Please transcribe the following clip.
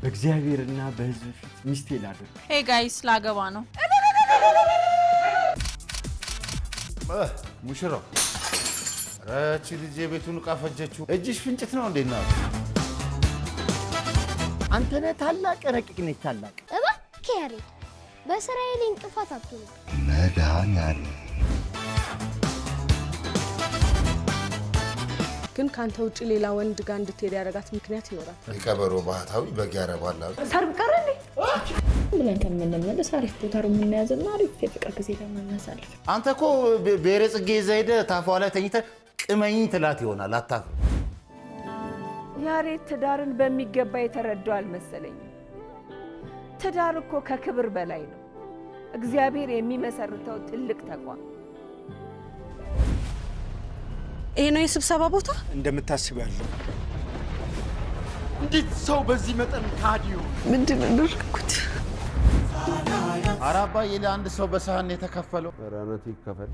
በእግዚአብሔርና በሕዝብ ፊት ሚስቴ ላድርግ። ሄይ ጋይስ ላገባ ነው። ሙሽራው ረቺ ልጅ ቤቱን ቃፈጀችው። እጅሽ ፍንጭት ነው እንዴ? ነው አንተ ነህ ታላቅ፣ ረቂቅ ነህ ታላቅ። እባክህ ያሬድ በስራዬ ላይ እንቅፋት አትሁን። መድኃኒዓለም ግን ካንተ ውጪ ሌላ ወንድ ጋር እንድትሄድ ያደረጋት ምክንያት ይኖራል። የቀበሮ ባህታዊ በግ ያረባል። ሰርግ ቀረ እንዴ? ብለን ከምንመለስ አሪፍ ቦታ ነው የምንያዝና አሪፍ የፍቅር ጊዜ ለማሳለፍ። አንተ እኮ ብሔረ ጽጌ ይዘህ ሄደህ ታፏ ላይ ተኝተህ ቅመኝ ትላት ይሆናል። አታፍ ያሬድ ትዳርን በሚገባ የተረዳው አልመሰለኝም። ትዳር እኮ ከክብር በላይ ነው። እግዚአብሔር የሚመሰርተው ትልቅ ተቋም። ይሄ ነው የስብሰባ ቦታ እንደምታስብ ያለው እንዴት ሰው በዚህ መጠን ካዲዮ ምንድን ነው ያደረኩት? አራባ የለ አንድ ሰው በሳህን የተከፈለው ራናት ይከፈል